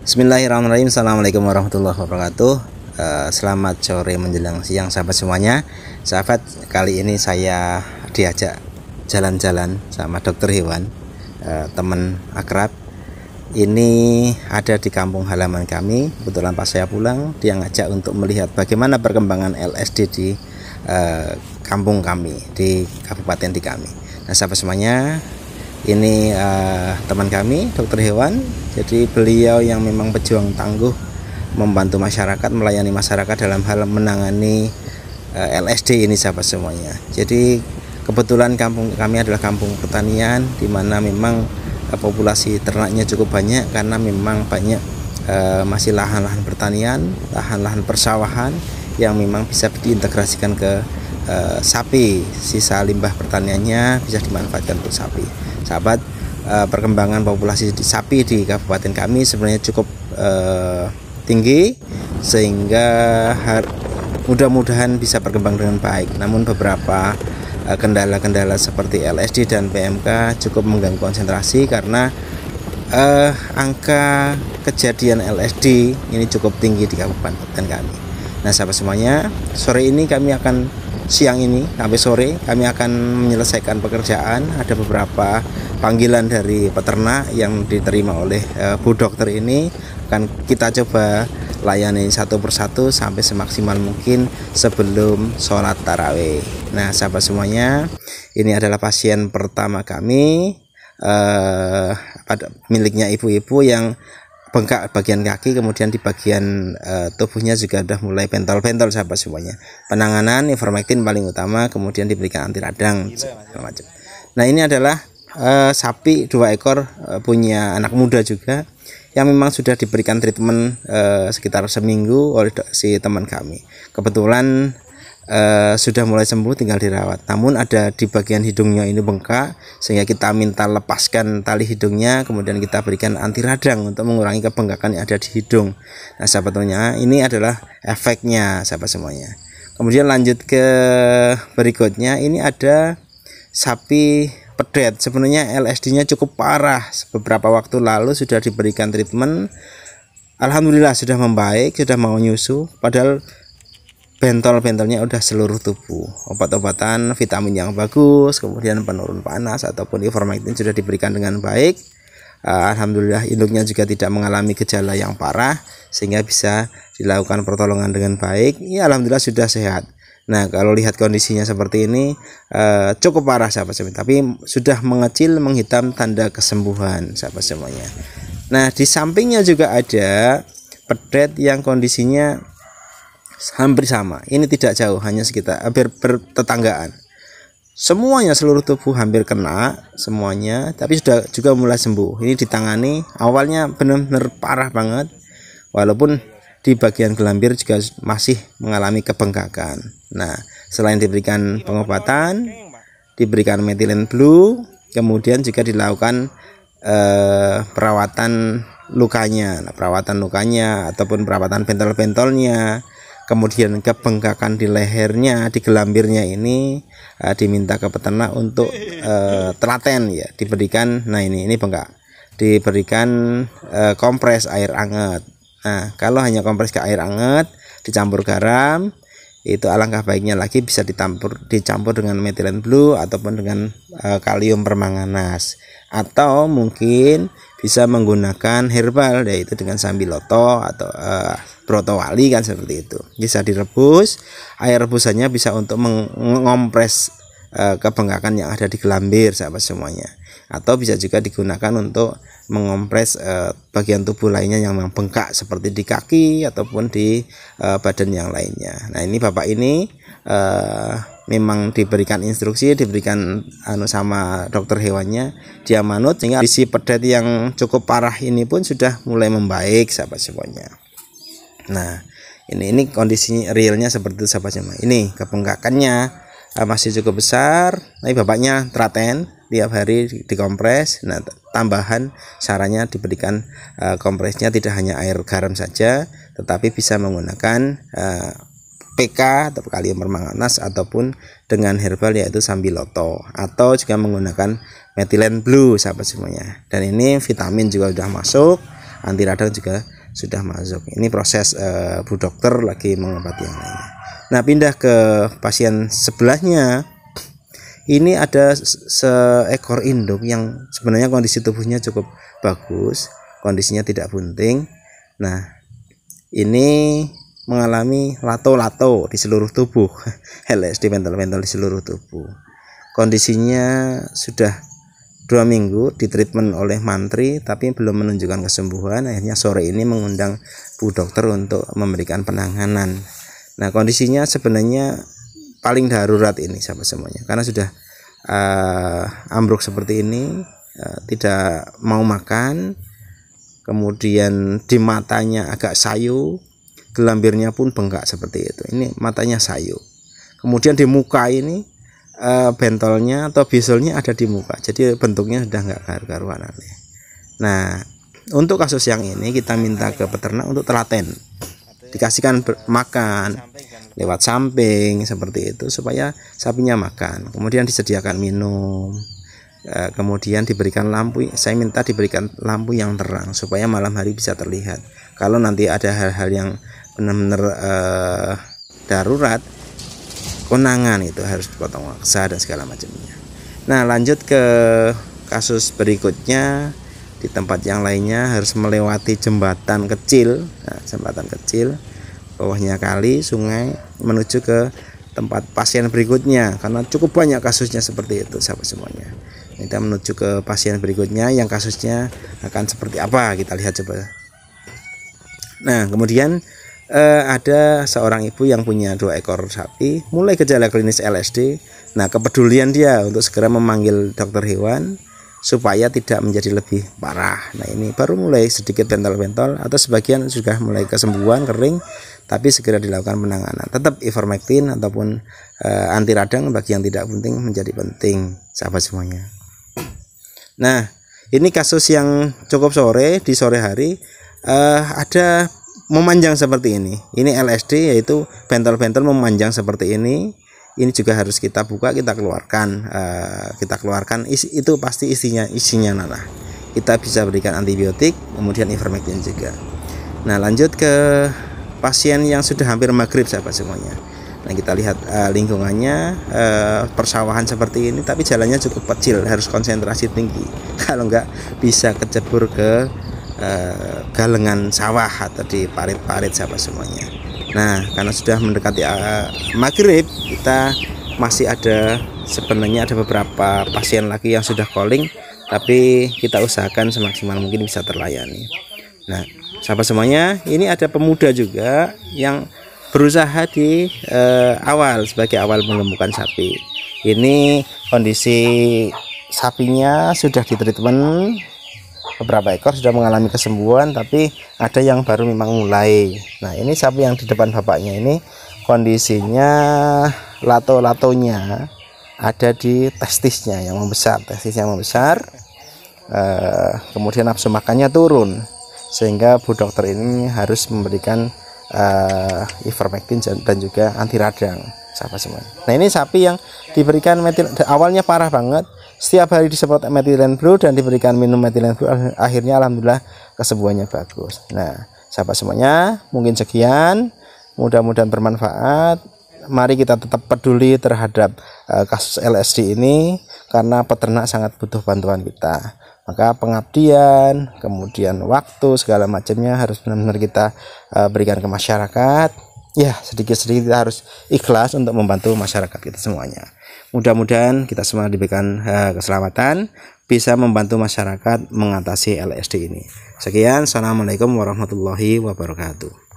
Bismillahirrahmanirrahim. Assalamualaikum warahmatullahi wabarakatuh. Selamat sore menjelang siang sahabat semuanya. Sahabat, kali ini saya diajak jalan-jalan sama dokter hewan, teman akrab. Ini ada di kampung halaman kami. Kebetulan pas saya pulang, dia ngajak untuk melihat bagaimana perkembangan LSD di kampung kami, di kabupaten di kami. Nah sahabat semuanya, ini teman kami, dokter hewan. Jadi beliau yang memang pejuang tangguh membantu masyarakat, melayani masyarakat dalam hal menangani LSD ini sahabat semuanya. Jadi kebetulan kampung kami adalah kampung pertanian, di mana memang populasi ternaknya cukup banyak karena memang banyak masih lahan-lahan pertanian, lahan-lahan persawahan yang memang bisa diintegrasikan ke sapi. Sisa limbah pertaniannya bisa dimanfaatkan untuk sapi. Sahabat, perkembangan populasi sapi di kabupaten kami sebenarnya cukup tinggi, sehingga mudah-mudahan bisa berkembang dengan baik. Namun beberapa kendala-kendala seperti LSD dan PMK cukup mengganggu konsentrasi karena angka kejadian LSD ini cukup tinggi di kabupaten kami. Nah sahabat semuanya, siang ini sampai sore kami akan menyelesaikan pekerjaan. Ada beberapa panggilan dari peternak yang diterima oleh Bu Dokter ini, akan kita coba layani satu persatu sampai semaksimal mungkin sebelum sholat tarawih. Nah sahabat semuanya, ini adalah pasien pertama kami, miliknya ibu-ibu yang bengkak bagian kaki, kemudian di bagian tubuhnya juga sudah mulai bentol-bentol sahabat semuanya. Penanganan ivermectin paling utama, kemudian diberikan anti radang macam. Nah ini adalah sapi 2 ekor punya anak muda juga yang memang sudah diberikan treatment sekitar seminggu oleh si teman kami. Kebetulan sudah mulai sembuh, tinggal dirawat. Namun ada di bagian hidungnya ini bengkak, sehingga kita minta lepaskan tali hidungnya, kemudian kita berikan anti radang untuk mengurangi kebengkakan yang ada di hidung. Nah sahabatnya, ini adalah efeknya sahabat semuanya. Kemudian lanjut ke berikutnya, ini ada sapi pedet. Sebenarnya LSD-nya cukup parah. Beberapa waktu lalu sudah diberikan treatment, alhamdulillah sudah membaik, sudah mau nyusu, padahal bentol-bentolnya udah seluruh tubuh. Obat-obatan vitamin yang bagus, kemudian penurun panas ataupun ivermectin sudah diberikan dengan baik. Alhamdulillah induknya juga tidak mengalami gejala yang parah, sehingga bisa dilakukan pertolongan dengan baik. Ya alhamdulillah sudah sehat. Nah kalau lihat kondisinya seperti ini cukup parah sahabat semuanya, tapi sudah mengecil, menghitam, tanda kesembuhan sahabat semuanya. Nah di sampingnya juga ada pedet yang kondisinya hampir sama. Ini tidak jauh, hanya sekitar hampir bertetanggaan. Semuanya seluruh tubuh hampir kena semuanya, tapi sudah juga mulai sembuh. Ini ditangani, awalnya benar-benar parah banget, walaupun di bagian gelambir juga masih mengalami kebengkakan. Nah selain diberikan pengobatan, diberikan methylene blue, kemudian juga dilakukan perawatan lukanya. Nah, perawatan lukanya ataupun perawatan bentol-bentolnya, kemudian kebengkakan di lehernya, di gelambirnya ini diminta ke peternak untuk telaten ya, diberikan. Nah ini bengkak, diberikan kompres air hangat. Nah kalau hanya kompres ke air hangat dicampur garam, itu alangkah baiknya lagi bisa dicampur dengan methylene blue ataupun dengan kalium permanganas, atau mungkin bisa menggunakan herbal, yaitu dengan sambiloto atau brotowali kan, seperti itu. Bisa direbus, air rebusannya bisa untuk mengompres kebengkakan yang ada di gelambir sahabat semuanya, atau bisa juga digunakan untuk mengompres bagian tubuh lainnya yang memang bengkak seperti di kaki ataupun di badan yang lainnya. Nah ini bapak ini memang diberikan instruksi, diberikan sama dokter hewannya, dia manut, sehingga kondisi pedet yang cukup parah ini pun sudah mulai membaik sahabat semuanya. Nah ini kondisi realnya seperti itu sahabat semuanya. Ini kebengkakannya masih cukup besar, tapi bapaknya telaten tiap hari dikompres. Nah tambahan sarannya diberikan kompresnya tidak hanya air garam saja, tetapi bisa menggunakan PK atau kalium permanganas ataupun dengan herbal yaitu sambiloto, atau juga menggunakan methylene blue sahabat semuanya. Dan ini vitamin juga sudah masuk, anti radang juga sudah masuk. Ini proses Bu Dokter lagi mengobati yang lainnya. Nah, pindah ke pasien sebelahnya. Ini ada seekor induk yang sebenarnya kondisi tubuhnya cukup bagus, kondisinya tidak bunting. Nah, ini mengalami lato-lato di seluruh tubuh, LSD pentel-pentel di seluruh tubuh. Kondisinya sudah 2 minggu ditreatment oleh mantri tapi belum menunjukkan kesembuhan. Akhirnya sore ini mengundang Bu Dokter untuk memberikan penanganan. Nah, kondisinya sebenarnya paling darurat ini sahabat semuanya, karena sudah ambruk seperti ini, tidak mau makan, kemudian di matanya agak sayu, gelambirnya pun bengkak seperti itu. Ini matanya sayu. Kemudian di muka ini bentolnya atau bisulnya ada di muka, jadi bentuknya sudah nggak karu-karuan. Nah, untuk kasus yang ini kita minta ke peternak untuk telaten, dikasihkan makan lewat samping seperti itu supaya sapinya makan, kemudian disediakan minum, kemudian diberikan lampu. Saya minta diberikan lampu yang terang supaya malam hari bisa terlihat. Kalau nanti ada hal-hal yang benar-benar darurat, konangan itu harus dipotong paksa dan segala macamnya. Nah, lanjut ke kasus berikutnya. Di tempat yang lainnya harus melewati jembatan kecil, bawahnya kali, sungai, menuju ke tempat pasien berikutnya, karena cukup banyak kasusnya seperti itu sahabat semuanya. Kita menuju ke pasien berikutnya yang kasusnya akan seperti apa, kita lihat coba. Nah, kemudian ada seorang ibu yang punya 2 ekor sapi, mulai gejala klinis LSD. Nah, kepedulian dia untuk segera memanggil dokter hewan supaya tidak menjadi lebih parah. Nah, ini baru mulai sedikit bentol-bentol atau sebagian sudah mulai kesembuhan, kering, tapi segera dilakukan penanganan. Tetap ivermectin ataupun anti radang bagi yang tidak penting menjadi penting sahabat semuanya. Nah, ini kasus yang cukup di sore hari ada memanjang seperti ini. Ini LSD, yaitu bentol-bentol memanjang seperti ini. Ini juga harus kita buka, kita keluarkan, itu pasti isinya nanah. Kita bisa berikan antibiotik, kemudian ivermectin juga. Nah, lanjut ke pasien yang sudah hampir maghrib sahabat semuanya. Nah, kita lihat lingkungannya persawahan seperti ini, tapi jalannya cukup kecil, harus konsentrasi tinggi. Kalau enggak bisa kecebur ke galengan sawah atau di parit-parit sahabat semuanya. Nah, karena sudah mendekati maghrib, kita masih sebenarnya ada beberapa pasien lagi yang sudah calling, tapi kita usahakan semaksimal mungkin bisa terlayani. Nah, sahabat semuanya, ini ada pemuda juga yang berusaha di sebagai awal mengembukan sapi. Ini kondisi sapinya sudah ditreatment, beberapa ekor sudah mengalami kesembuhan, tapi ada yang baru memang mulai. Nah, ini sapi yang di depan bapaknya ini kondisinya lato-latonya ada di testisnya yang membesar, kemudian nafsu makannya turun, sehingga Bu Dokter ini harus memberikan ivermectin dan juga anti radang sahabat semua. Nah, ini sapi yang diberikan awalnya parah banget, setiap hari disemprot metilen blue dan diberikan minum metilen blue, akhirnya alhamdulillah kesembuhannya bagus. Nah, sahabat semuanya, mungkin sekian, mudah-mudahan bermanfaat. Mari kita tetap peduli terhadap kasus LSD ini, karena peternak sangat butuh bantuan kita. Maka pengabdian, kemudian waktu, segala macamnya harus benar-benar kita berikan ke masyarakat. Ya, sedikit-sedikit kita harus ikhlas untuk membantu masyarakat kita semuanya. Mudah-mudahan kita semua diberikan keselamatan, bisa membantu masyarakat mengatasi LSD ini. Sekian, assalamualaikum warahmatullahi wabarakatuh.